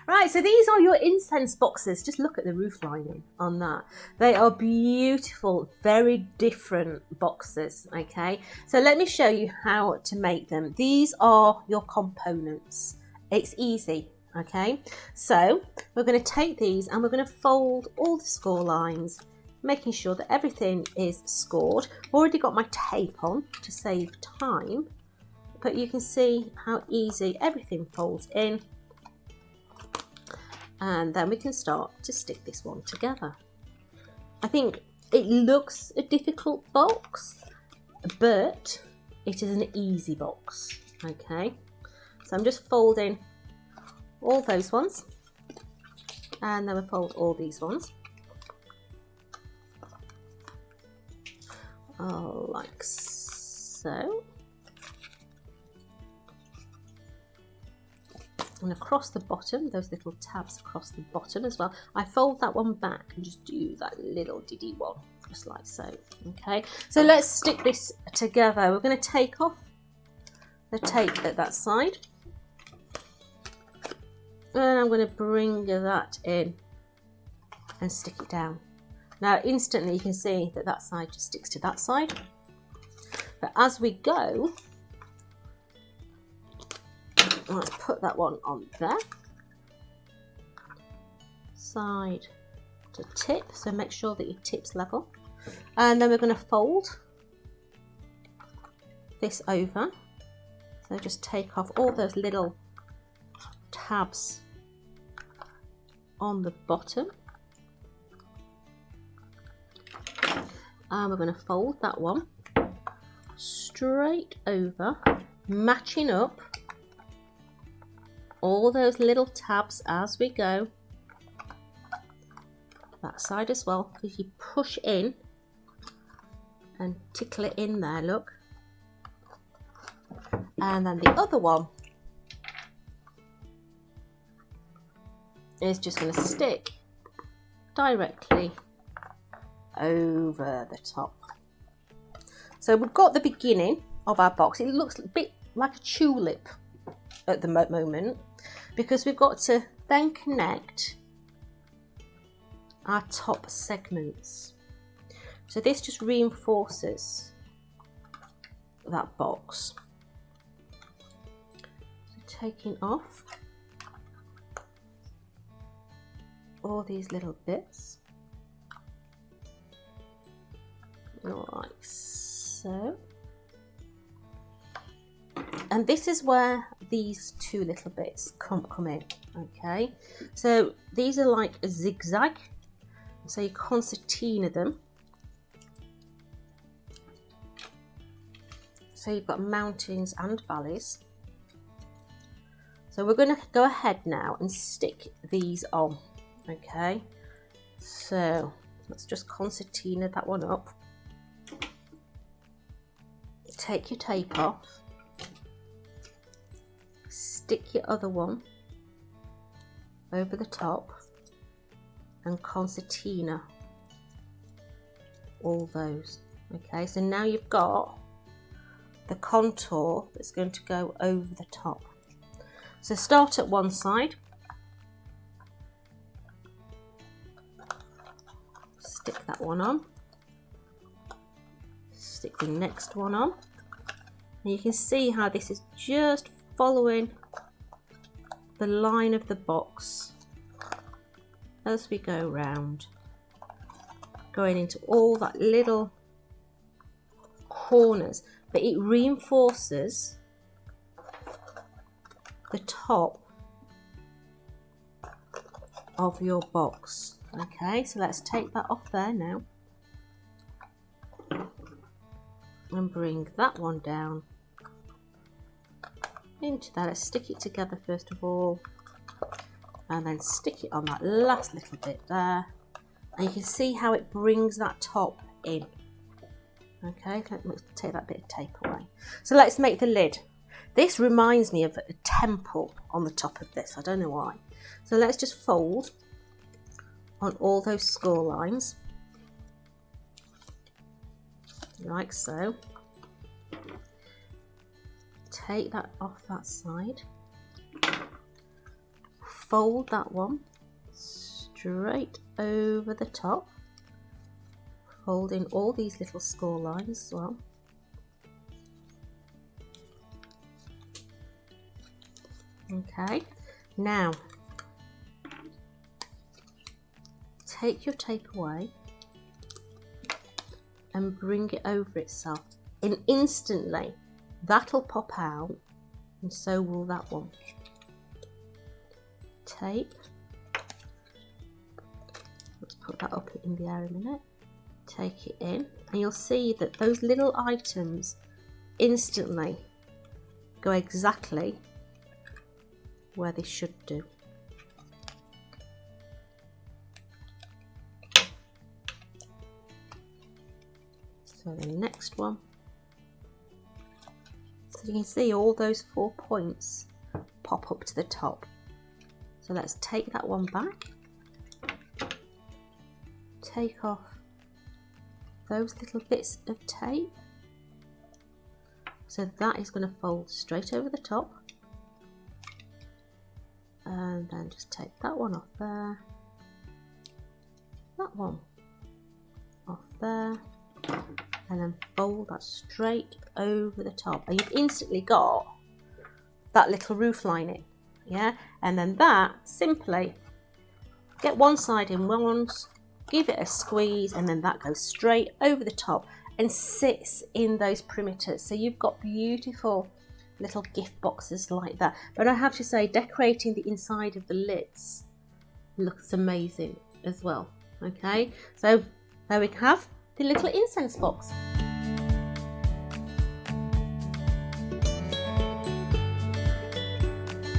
Right, so these are your incense boxes. Just look at the roof lining on that. They are beautiful, very different boxes, okay? So let me show you how to make them. These are your components. It's easy, okay? So we're going to take these and we're going to fold all the score lines, making sure that everything is scored. I've already got my tape on to save time, but you can see how easy everything folds in. And then we can start to stick this one together. I think it looks a difficult box, but it is an easy box, okay? So I'm just folding all those ones, and then we fold all these ones. Like so. And across the bottom, those little tabs across the bottom as well. I fold that one back and just do that little diddy one, just like so. Okay, so let's stick this together. We're going to take off the tape at that side. And I'm going to bring that in and stick it down. Now instantly you can see that that side just sticks to that side. But as we go, let's put that one on there. Side to tip, so make sure that your tip's level. And then we're going to fold this over. So just take off all those little tabs on the bottom. And we're going to fold that one straight over, matching up all those little tabs as we go. That side as well, because you push in and tickle it in there, look. And then the other one is just going to stick directly over the top. So we've got the beginning of our box. It looks a bit like a tulip at the moment, because we've got to then connect our top segments. So this just reinforces that box. So taking off all these little bits, like so. And this is where these two little bits come in, okay? So these are like a zigzag, so you concertina them. So you've got mountains and valleys. So we're going to go ahead now and stick these on, okay? So let's just concertina that one up. Take your tape off. Stick your other one over the top and concertina all those. Okay, so now you've got the contour that's going to go over the top. So start at one side, stick that one on, stick the next one on, and you can see how this is just following the line of the box as we go round, going into all that little corners, but it reinforces the top of your box. Okay, so let's take that off there now and bring that one down into that. Let's stick it together first of all, and then stick it on that last little bit there, and you can see how it brings that top in. Okay, let's take that bit of tape away. So let's make the lid. This reminds me of a temple on the top of this, I don't know why. So let's just fold on all those score lines like so. Take that off that side, fold that one straight over the top, folding all these little score lines as well. Okay, now take your tape away and bring it over itself, and instantly that'll pop out, and so will that one. Tape, let's put that up in the air a minute, take it in, and you'll see that those little items instantly go exactly where they should do. So the next one, so you can see all those 4 points pop up to the top. So let's take that one back, take off those little bits of tape, so that is going to fold straight over the top, and then just take that one off there, that one off there, and then fold that straight over the top, and you've instantly got that little roof lining. Yeah, and then that, simply get one side in once, give it a squeeze, and then that goes straight over the top and sits in those perimeters. So you've got beautiful little gift boxes like that. But I have to say, decorating the inside of the lids looks amazing as well. Okay, so there we have the little incense box.